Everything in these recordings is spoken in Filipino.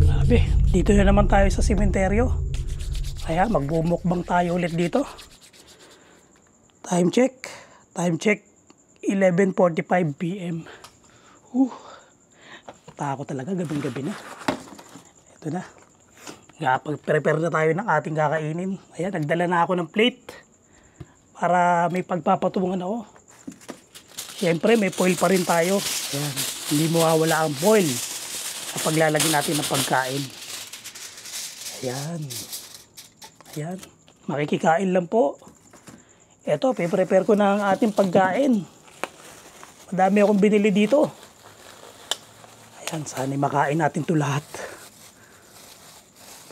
Grabe, dito na naman tayo sa sementeryo. Kaya magbumukbang tayo ulit dito. Time check 11:45 PM. Takot talaga, gabing-gabi na. Ito na. Prepare na tayo ng ating kakainin. Ayan, nagdala na ako ng plate para may pagpapatungan ako. Siyempre, may foil pa rin tayo. Ayan, hindi mawawala ang foil kapag lalagyan natin ng pagkain. Ayan. Ayan. Makikikain lang po. Ito, prepare ko na ang ating pagkain. Madami akong binili dito. Ayan, sana makain natin ito lahat.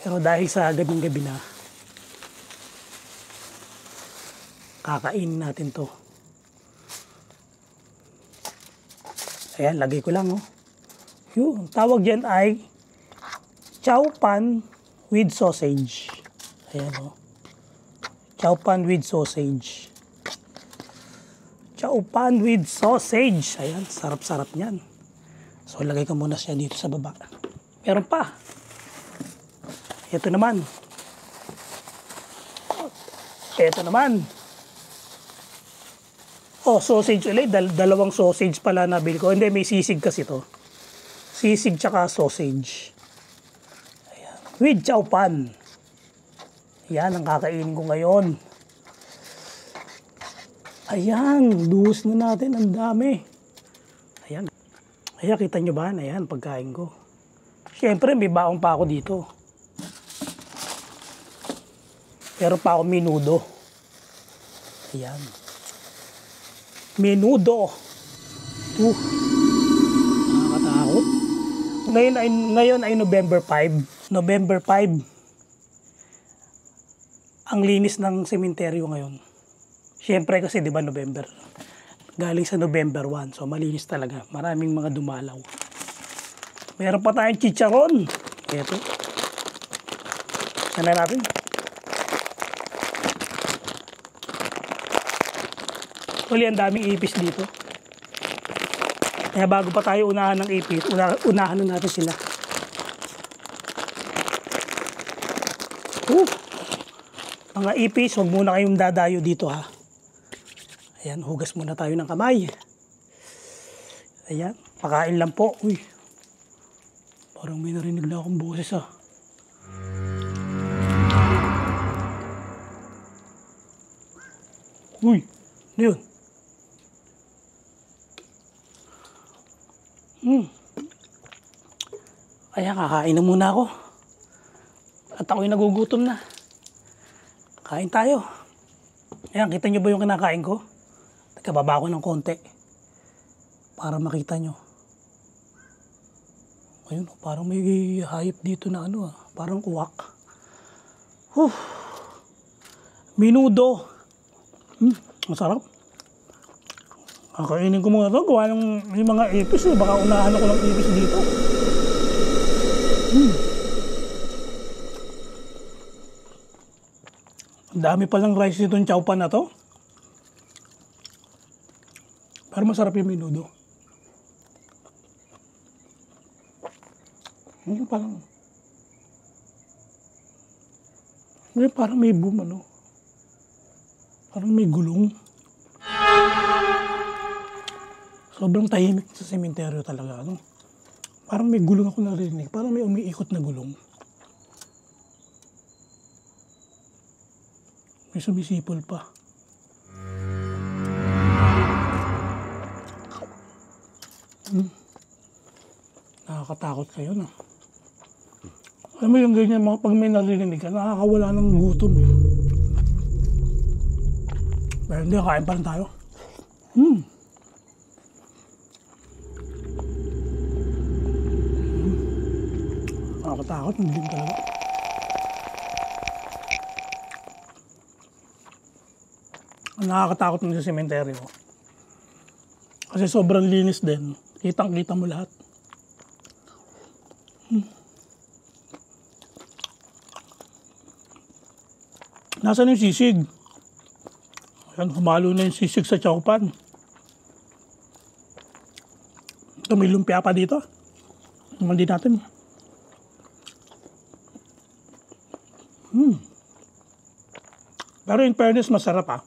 Pero dahil sa gabing-gabi na, kakainin natin to. Ayan, lagay ko lang, oh. Yung tawag dyan ay chow pan with sausage. Ayan, oh. Chow pan with sausage. Chow pan with sausage. Ayan, sarap-sarap niyan. So, lagay ko muna siya dito sa baba. Meron pa. Ito naman. Ito naman. Oh, sausage ulit. Dalawang sausage pala nabili ko. Hindi, may sisig kasi to. Sisig tsaka sausage. Ayan. With chow pan. Ayan, ang kakainin ko ngayon. Ayan, duhos na natin. Ang dami. Ayan. Ayan, kita nyo ba? Ayan, pagkain ko. Siyempre, may baong pa ako dito. Pero pa ako menudo. Ayan. Menudo. Nakakatakot. Ngayon ay November 5. November 5. Ang linis ng sementeryo ngayon. Siyempre kasi 'di ba November. Galing sa November 1. So malinis talaga. Maraming mga dumalaw. Meron pa tayong chicharon. Ito. Sana natin. Uli, ang daming ipis dito. Kaya bago pa tayo unahan ng ipis, unahan na natin sila. Mga ipis, huwag muna kayong dadayo dito, ha. Ayan, hugas muna tayo ng kamay. Ayan, pakain lang po. Uy, parang may narinig na akong boses, ha. Uy, ano yun? Ayan, kakain na muna ako. At ako'y nagugutom na. Kain tayo. Ayan, kita nyo ba yung kinakain ko? Nagkababa ko ng konti. Para makita nyo. Ayun, parang may hayop dito na ano, parang uwak. Menudo. Masarap. Kakainin ko muna ito. Gawa ng yung mga ipis. Baka unahan ako ng ipis dito. Ang dami palang rice nitong chow pan na to. Pero masarap yung menudo. Parang may boom, ano. Parang may gulong. Sobrang tahimik sa sementeryo talaga, ano. Parang may gulong ako narinig. Parang may umiikot na gulong. May sumisipol pa. Nakakatakot kayo, no? Alam mo yung ganyan, pag may narinig ka, nakakawala ng gutom, eh. Pero hindi, kain pa rin tayo. Nakakatakot, hindi din talaga. Nakakatakot ng sa sementeryo. Kasi sobrang linis din. Kitang-kita mo lahat. Nasaan yung sisig? Ayan, humalo na yung sisig sa chow pan. Ito, may lumpia pa dito. Naman din natin. Pero in fairness, masarap ah.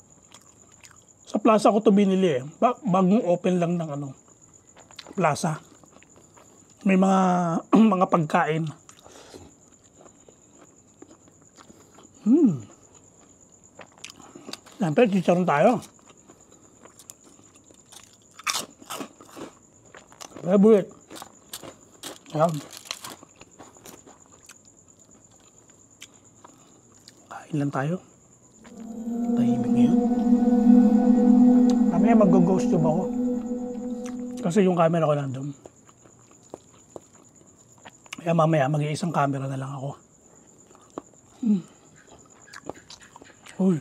Sa plaza ko to binili eh. Bagong open lang ng ano, plaza. May mga mga pagkain. Siyempre, chicharon tayo. Favorite. Ayan. Kain lang tayo. Tahimik ngayon. Mamaya mag-ghost tube ako. Kasi yung camera ko nandun. Kaya mamaya mag-iisang camera na lang ako. Uy.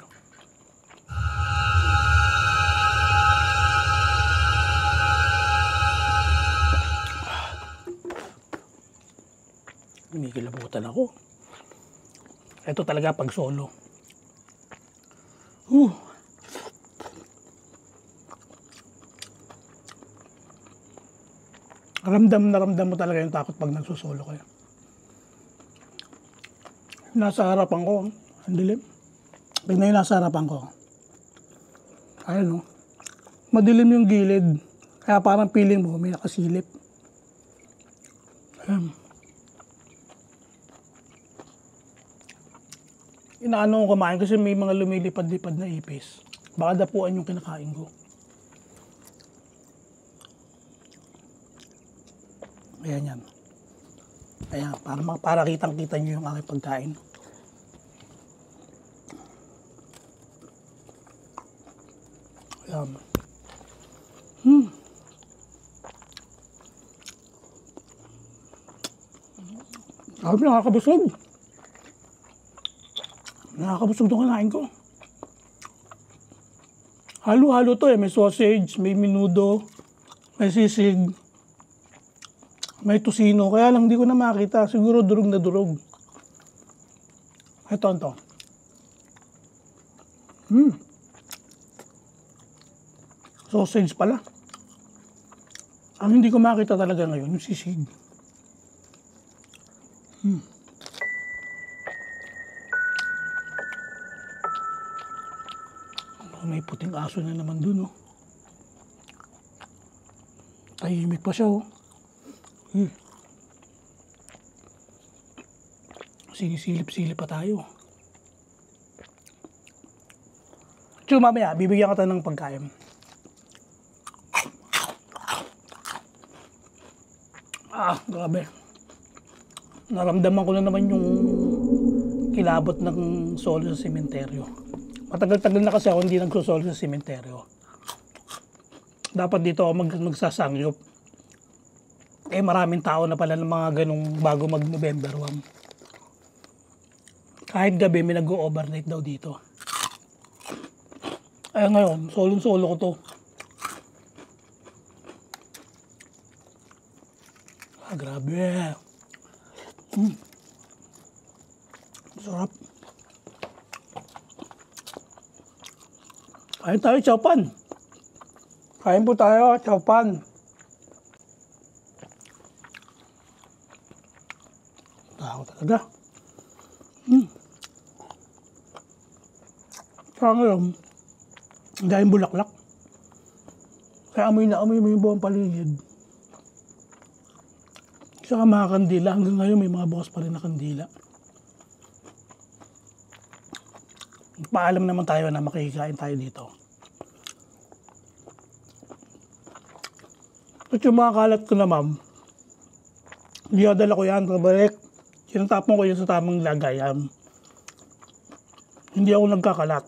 Kinikilabutan ako. Ito talaga pag solo. Ramdam na ramdam mo talaga yung takot pag nagsusolo kayo. Nasa harapan ko, ang dilim. Pag na yung nasa harapan ko, ayun o, madilim yung gilid. Kaya parang feeling mo may nakasilip. Ayun. Inaano ko kumain kasi may mga lumilipad-lipad na ipis. Baka dapuan yung kinakain ko. Ayan yan. Ayan, para kitang-kita nyo yung aking pagkain. Ayan. Sabi, nakakabusog. Nakakabusog itong kanain ko. Halo-halo to eh. May sausage, may menudo, may sisig, may tusino. Kaya lang hindi ko na makita. Siguro durog na durog. Ito. Sausage pala. Ang hindi ko makita talaga ngayon, yung sisig. May puting aso na naman dun, oh. Tahimik pa siya, oh. Sinisilip-silip pa tayo. So, mamaya, bibigyan ka tayo ng pagkain. Grabe. Naramdaman ko na naman yung kilabot ng solo sa sementeryo. Matagal-tagal na kasi ako hindi nagsusolo sa sementeryo. Dapat dito ako magsasangyop. Eh maraming tao na pala ng mga ganong bago mag-November 1. Kahit gabi may nag-overnight daw dito. Ay ngayon, solo ko to. Grabe. Sarap. Kain tayo, chowpan. Kain po tayo, chowpan. Tao talaga. Kaya ngayon, dahil bulaklak. Kaya amoy na amoy mo yung buong paligid. Saka mga kandila, hanggang ngayon may mga bukas pa rin na kandila. Paalam naman tayo na makikikain tayo dito. At yung mga kalat ko na ma'am, dala ko yan, kabalik. Sinatapon ko yun sa tamang lagayan. Hindi ako nagkakalat.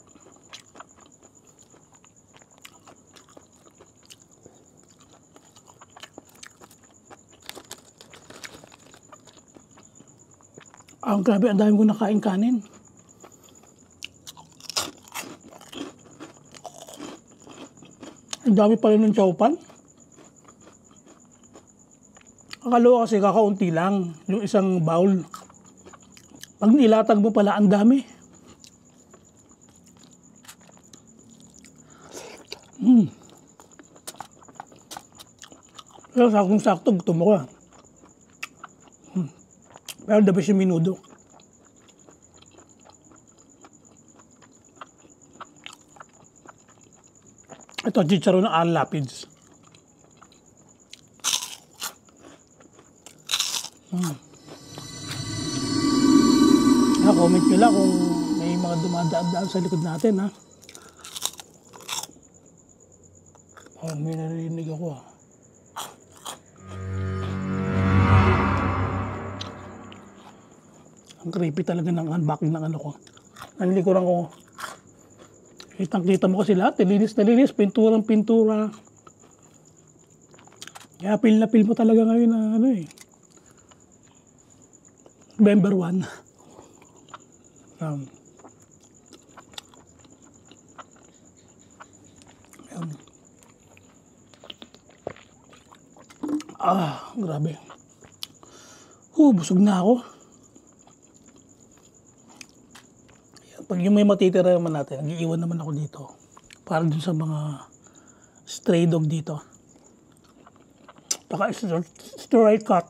Grabe, ang dami ko nakain kanin. Ang dami pala ng chowpan. Akala ko kasi kakaunti lang yung isang bowl. Pag nilatag mo pala, ang dami. Pero sakong-sakto, gutom ako. Pero the best yung minudo. Ito, chicharon ng Alapids. Comment nyo lang kung may mga dumadaan sa likod natin, ha. Oh, may narinig ako, ha. Ang creepy talaga ng unboxing ng ano ko. Ang likuran ko. Kitang-kita mo kasi lahat. Nilinis, pintura. Kaya feel na feel mo talaga ngayon na ano eh. November 1. Grabe. Busog na ako. Pag yung may matitira naman natin, nag-iiwan naman ako dito. Para dun sa mga stray dog dito. Baka straight cut.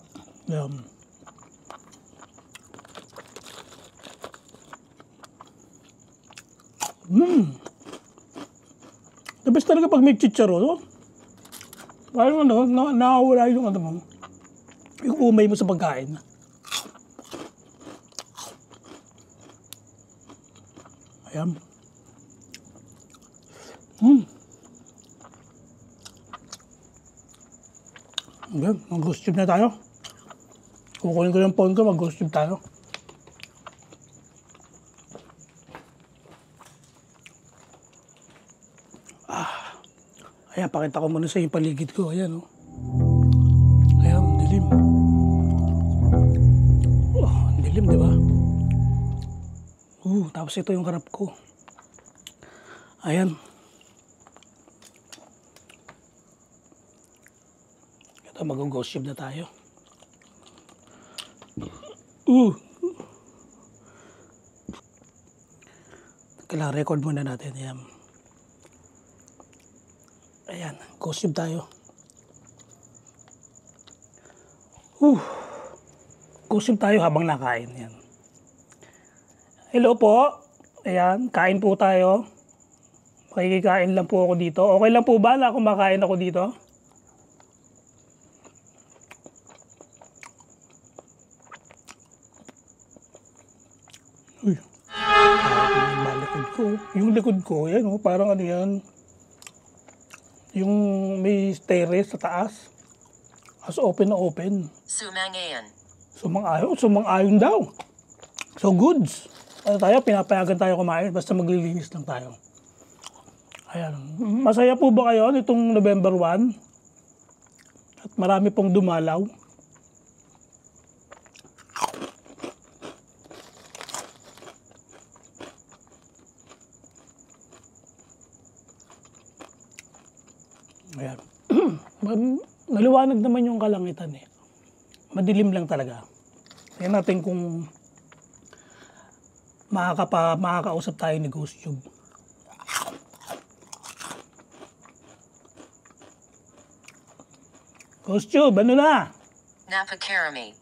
The best talaga pag may chicharon, no? Parang ano, nakawala yung ano mo. Yung umay mo sa pagkain. Ayan. Okay, mag-ghost tube na tayo. Kukunin ko yung phone ko, mag-ghost tube tayo. Ayan, pakita ko muna sa yung paligid ko. Ayan, oh. Ayan, dilim. Ang dilim, di ba? Tapos ito yung harap ko. Ayan. Ito, mag-ghost tube na tayo. Kailangan record muna natin. Ayan. Ayan, ghost tube tayo. Ghost tube tayo habang nakain. Ayan. Hello po. Ayan, kain po tayo. Makikikain lang po ako dito. Okay lang po ba na kumakain ako dito? Yung likod ko, yan oh, parang ano yan. Yung may terrace sa taas. As open na open. Sumangayon. Sumang-ayon daw. So goods. Ano tayo, pinapayagan tayo kumain, basta maglilinis lang tayo. Ayan. Masaya po ba kayo nitong November 1? At marami pong dumalaw. Ayan. Maliwanag naman yung kalangitan eh. Madilim lang talaga. Tingnan natin kung makakausap tayo ni Ghost Tube. Ghost Tube, ano na? Napakarami.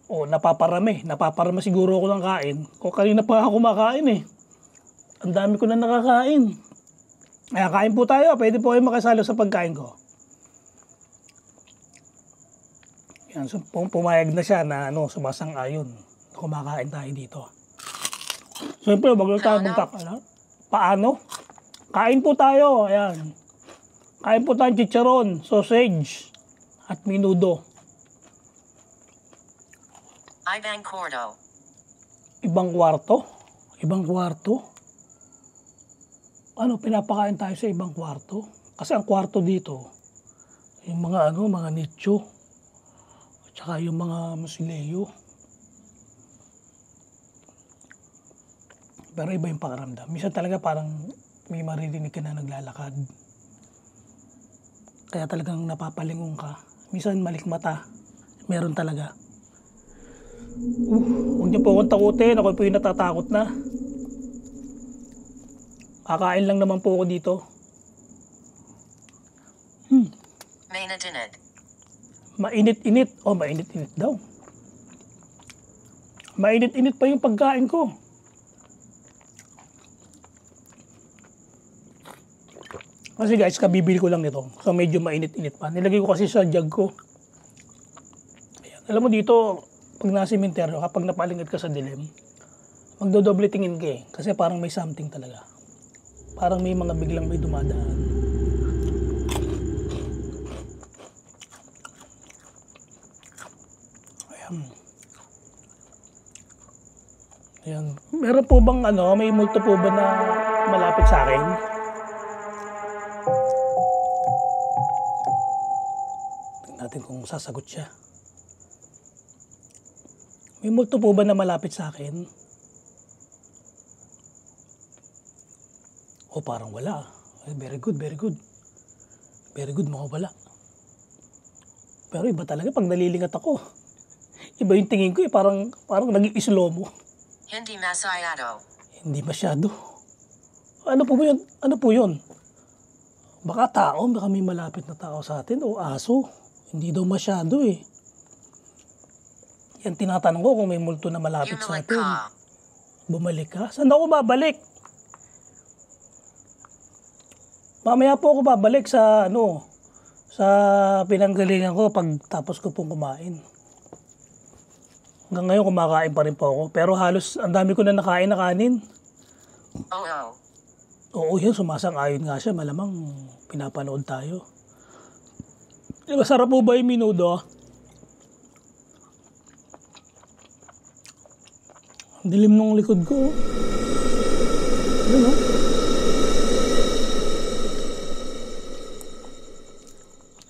Napaparami. Napaparami siguro ako ng kain. Kung kanina pa ako kumakain eh. Ang dami ko na nakakain. Kaya kain po tayo. Pwede po kayo makasalo sa pagkain ko. Yan, so, pumayag na siya na sumasang-ayon. Kumakain tayo dito. Siyempre, wag lang tayo magkakala. Paano? Kain po tayo. Ayan. Kain po tayo chicharon, sausage, at minudo. Ibang kwarto. Ibang kwarto? Ibang kwarto? Pinapakain tayo sa ibang kwarto? Kasi ang kwarto dito, yung mga mga nicho, at saka yung mga mausoleo. Pero iba yung pakiramdam. Minsan talaga parang may maririnig ka na naglalakad. Kaya talagang napapalingon ka. Minsan malikmata. Meron talaga. Huwag niyo po akong takutin. Ako po yung natatakot na. Kakain lang naman po ako dito. Mainit-init. Mainit-init. Mainit-init daw. Mainit-init pa yung pagkain ko. Kasi guys, kabibili ko lang nito. So medyo mainit-init pa. Nilagay ko kasi sa jug ko. Ayan. Alam mo dito, pag nasa sementeryo, kapag napalingid ka sa dilim, magdodoble tingin ka eh. Kasi parang may something talaga. Parang may mga biglang may dumadaan. Ayan. Ayan. Meron po bang may multo po ba na malapit sa akin? Natin kung sasagot siya. May multo po ba na malapit sa akin? O parang wala. Very good, very good. Very good, wala. Pero iba talaga pag nalilingat ako. Iba yung tingin ko parang nag-i-slow mo. Hindi masyado. Hindi masyado. Ano po yun? Ano po yun? Baka tao, baka may malapit na tao sa atin o aso. Hindi daw masyado eh. Yan tinatanong ko kung may multo na malapit sa Bumalik atin. ka. Bumalik ka? Saan ako babalik? Mamaya po ako babalik sa sa pinanggalingan ko pag tapos ko pong kumain. Hanggang ngayon kumakain pa rin po ako. Pero halos ang dami ko na nakain na kanin. Oo. Oo, yun, sumasang-ayon nga siya. Malamang pinapanood tayo. Masarap po ba yung minudo? Ang dilim ng likod ko. Ano?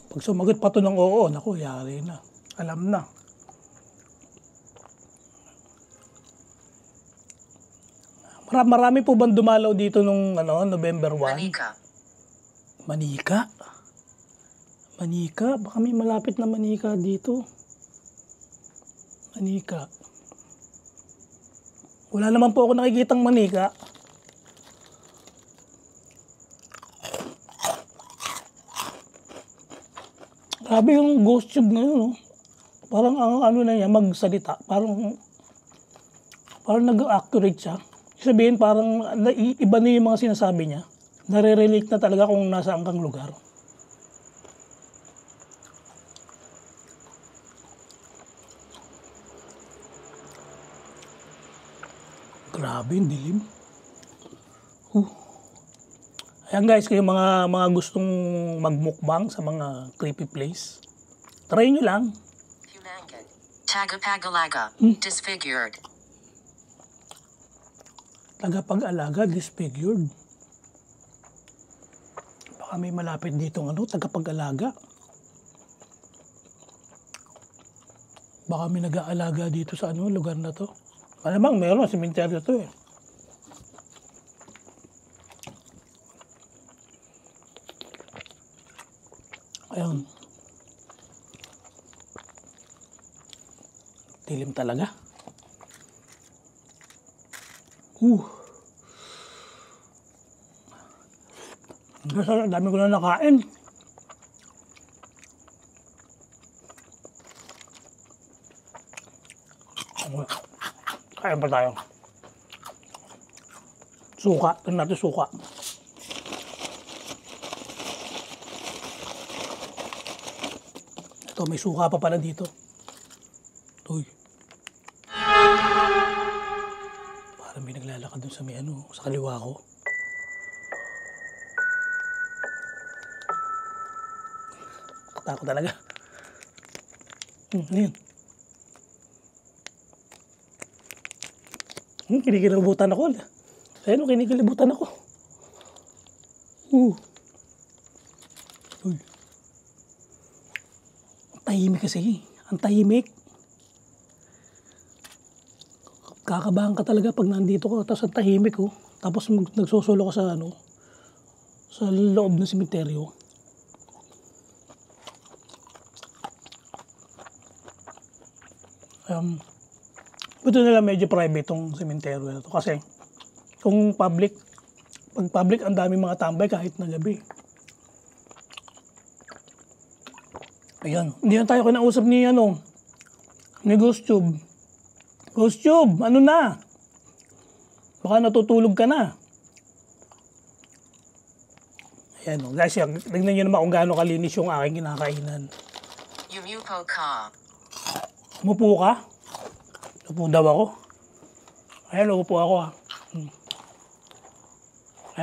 Pag sumagot pa to ng oo, naku, yari na. Alam na. Marami po bang dumalaw dito nung November 1? Manika. Manika? Manika? Baka may malapit na manika dito. Manika. Wala naman po ako nakikitang manika. Grabe yung ghost tube na yun. Parang na niya, magsalita. Parang nag-accurate siya. Sabihin parang iba na yung mga sinasabi niya. Nare-relate na talaga kung nasaan kang lugar. Grabe yung dilim. Ayan guys, kayo mga gustong magmukbang sa mga creepy place, try nyo lang. Humangan. Tagapagalaga. Disfigured. Tagapag-alaga, disfigured. Baka may malapit dito tagapag-alaga. Baka may nag-aalaga dito sa lugar na to. Malamang meron, sementeryo to eh. Ayun. Dilim talaga. Dami ko na nakain. Kain pa tayo. Suka. Tignan natin suka. Ito, may suka pa pala dito. Uy. Parang may naglalakad dun sa sa kaliwa ko. Takot talaga. Ano yun? Kinikilibutan ako. Ayun, kinikilibutan ako. Uy. Ang tahimik kasi. Ang tahimik. Kakabahan ka talaga pag nandito ka. Tapos ang tahimik oh. Tapos nagsusulo ka sa sa loob ng sementeryo. Buto nila medyo private tong sementeryo na to. Kasi kung public, pag public ang dami mga tambay kahit na gabi. Ayan, hindi na tayo kinausap ni Ghost Tube. Ghost Tube, ano na? Baka natutulog ka na. Ayan o, guys, tignan nyo naman kung gaano kalinis yung aking kinakainan. Yumupo ka. Umupo ka? Upo daw ako. Ayan, umupo ako ha.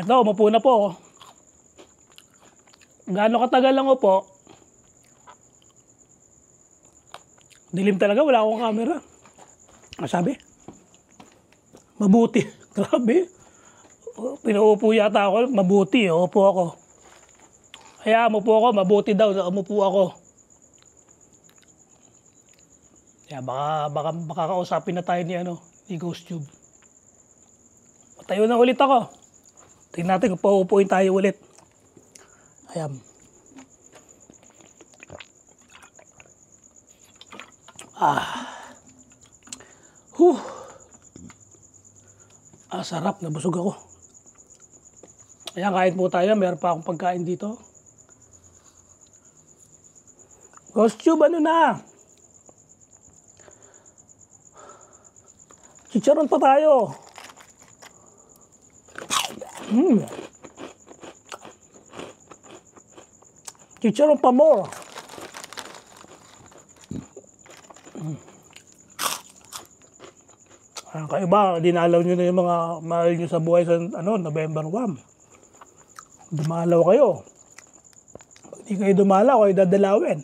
Eto, umupo na po ako. Gaano katagal lang upo? Dilim talaga, wala akong camera. Sabi? Mabuti. Grabe. Pinaupo yata ako, mabuti. Upo ako. Kaya umupo ako, mabuti daw. Umupo ako. Kaya baka kausapin na tayo ni Ghost Tube. Tayo na ulit ako. Tingnan natin kung pauupuin tayo ulit. Ayan. Sarap. Nabusog ako. Ayan, kain po tayo. Meron pa akong pagkain dito. Ghost Tube, ano na? Chicharon pa tayo. Chicharon pa more. Kayo ba, dinalaw nyo na yung mga mahal nyo sa buhay sa November 1. Dumalaw kayo. Pag di kayo dumalaw, kayo dadalawin.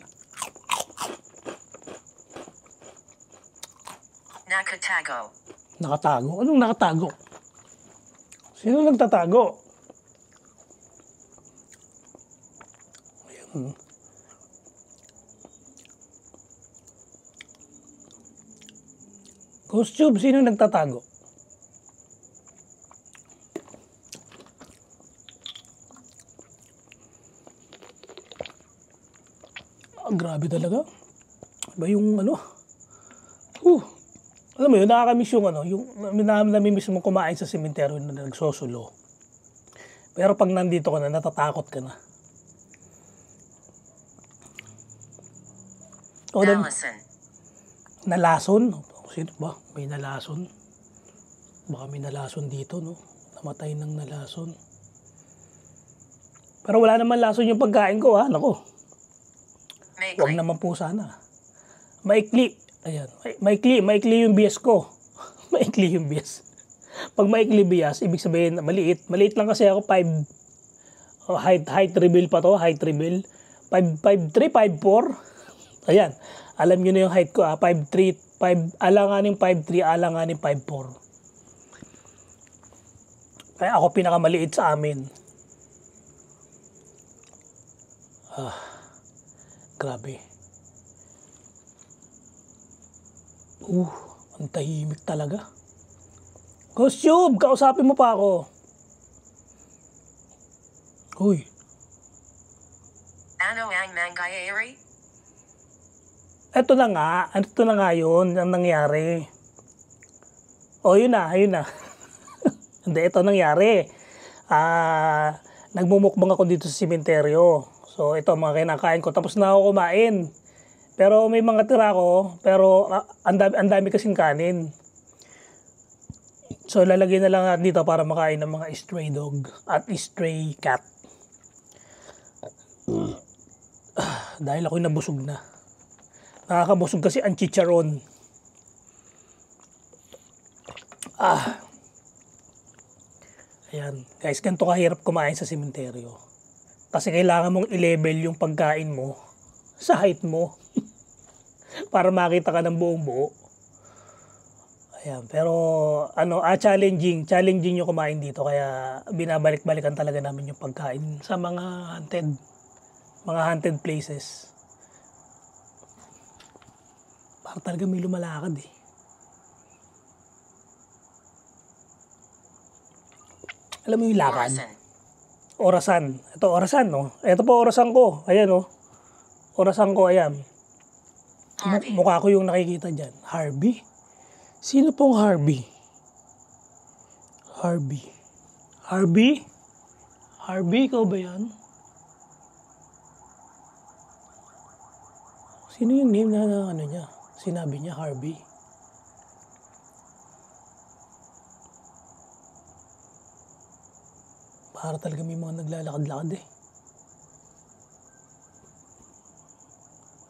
Nakatago. Nakatago? Anong nakatago? Sino nagtatago? Ayan. Ghost Tube, sino nagtatago? Grabe talaga. Iba yung alam mo yun, nakakamiss yung namimiss mo kumain sa sementeryo na nagsosulo. Pero pag nandito ka na, natatakot ka na. Nalason. Nalason? Sino ba? May nalason? Baka may nalason dito, no? Namatay ng nalason. Pero wala naman lason yung pagkain ko, ha? Nako. Huwag naman po sana. Maikli. Ayan. Maikli yung bias ko. Maikli yung bias. Pag maikli bias, ibig sabihin maliit. Maliit lang kasi ako, 5. Height reveal pa to, height reveal. 5'3", 5'4". Ayan. Alam nyo na yung height ko, 5'3", alanganing 5'3", alanganing 5'4". Kaya ako pinakamaliit sa amin. Grabe. Ang tahimik talaga. Ghost Tube, kausapin mo pa ako. Uy. Ano ang mangyayari? Ito na nga yun, ang nangyari. Yun na. Hindi, ito nangyari. Nagmumukbang ako dito sa sementeryo. So, ito, mga kinakain ko. Tapos na ako kumain. Pero may mga tira ko, pero ang dami kasing kanin. So, lalagyan na lang natin dito para makain ng mga stray dog at stray cat. Dahil ako'y nabusog na. Nakakabusog kasi ang chicharon. Ayan. Guys, ganito kahirap kumain sa sementeryo. Kasi kailangan mong i-level yung pagkain mo sa height mo. Para makita ka ng buong buo. Ayan. Pero, challenging yung kumain dito. Kaya, binabalik-balikan talaga namin yung pagkain sa mga haunted places. Para talaga may lumalakad eh. Alam mo yung lakad? Orasan. Ito, orasan, no? Ito po, orasan ko. Ayan, no? Orasan ko, ayan. Mukha ko yung nakikita dyan. Harvey? Sino pong Harvey? Harvey? Harvey, ikaw ba yan? Sino yung name na niya? Sinabi niya, Harvey. Para talaga may mga naglalakad-lakad eh.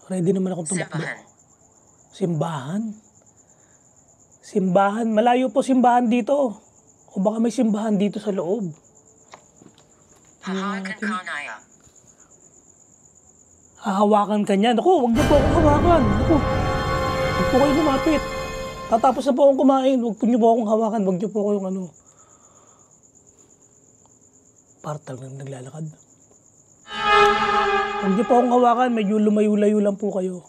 Ready naman akong tumakbo. Simbahan. Simbahan? Simbahan? Malayo po simbahan dito. O baka may simbahan dito sa loob. Hahakan Kanaya. Hahawakan ka niya. Naku, huwag niyo po akong hawakan. Naku, huwag po kayo lumapit. Tatapos na po akong kumain. Huwag po niyo po akong hawakan. Huwag niyo po akong ano. Para talagang naglalakad. Huwag niyo po akong hawakan. Medyo lumayo-layo lang po kayo.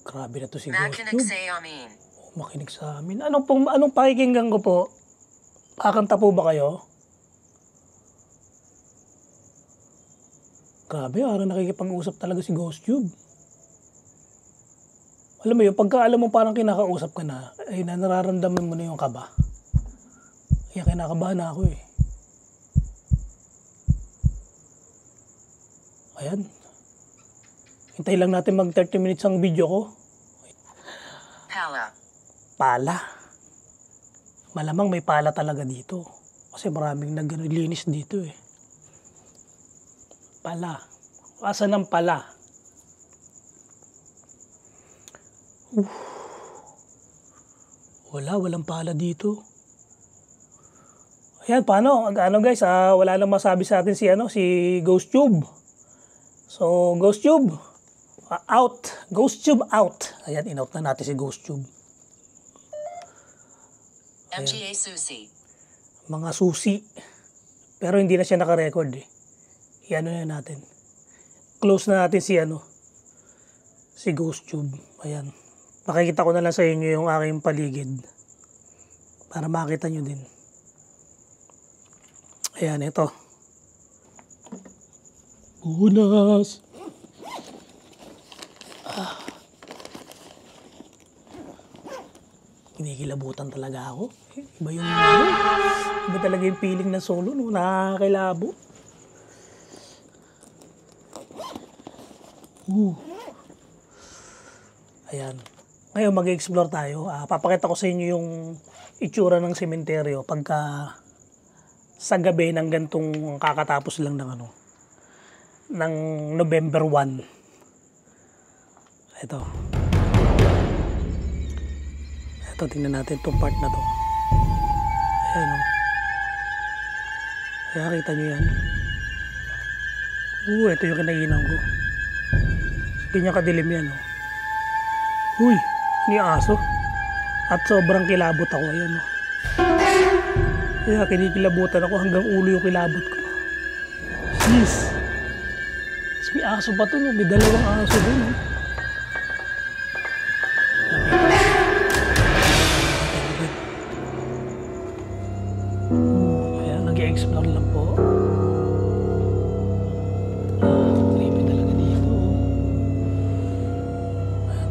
Grabe na to si Ghost Makinig Tube. sa amin. Makinig sa amin. Anong pakikinggan ko po? Kakanta po ba kayo? Grabe, parang nakikipag-usap talaga si Ghost Tube. Alam mo yun, pagka alam mo parang kinakausap ka na, ay nararamdaman mo na yung kaba. Kaya kinakabahan na ako eh. Ayan. Hintay lang natin mag 30 minutes ang video ko. Pala. Pala. Malamang may pala talaga dito. Kasi maraming naglinis dito eh. Pala. Asan ang pala? Walang pala dito. Ayan, paano? Ano guys, wala nang masabi sa atin si Ghost Tube. So, Ghost Tube, out. Ghost Tube out. Ayan, in-out na natin si Ghost Tube. MGA Susi. Mga susi. Pero hindi na siya naka-record eh. Iano na natin. Close na natin si Ghost Tube. Ayan. Pakikita ko na lang sa inyo yung aking paligid. Para makita nyo din. Ayan, ito. Bunas. Kinikilabutan talaga ako. Iba talaga yung feeling ng solo, no? Nakakilabo. Ayan. Ngayon mag-explore tayo. Papakita ko sa inyo yung itsura ng sementeryo pagka sa gabi ng gantong kakatapos lang ng November 1. Ito, tingnan natin itong part na to. Ayan o. Kaya kita nyo yan. Ito yung kinainan ko. Ganyan kadilim yan o. Uy, ni aso. At sobrang kilabot ako. Ayan o. Kaya kinikilabutan ako hanggang ulo yung kilabot ko. Jeez. May aso pa to, no? May dalawang aso dun. No? Kaya nag-i-explore lang po. Creepy talaga dito. Ayan.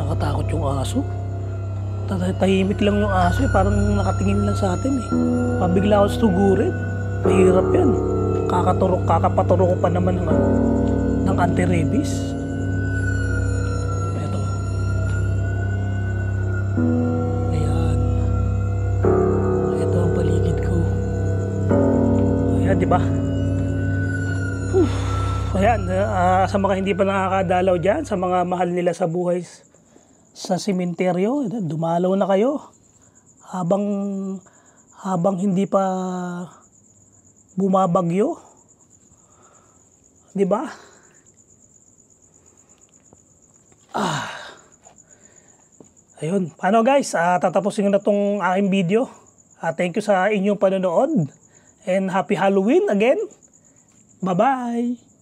Nakatakot yung aso. Tahimik lang yung aso eh. Parang nakatingin lang sa atin eh. Pabigla ako sugurin. Mahirap yan. Kakapaturo ko pa naman ng anti-rabies. Ito. Ayan. Ito ang paligid ko. Ayan, di ba? Ayan, sa mga hindi pa nakakadalaw dyan, sa mga mahal nila sa buhay sa sementeryo, dumalaw na kayo. Habang hindi pa bumabagyo. 'Di ba? Ayun. Paano guys? Tatapusin ko na tong aking video. Thank you sa inyong panonood. And happy Halloween again. Bye-bye.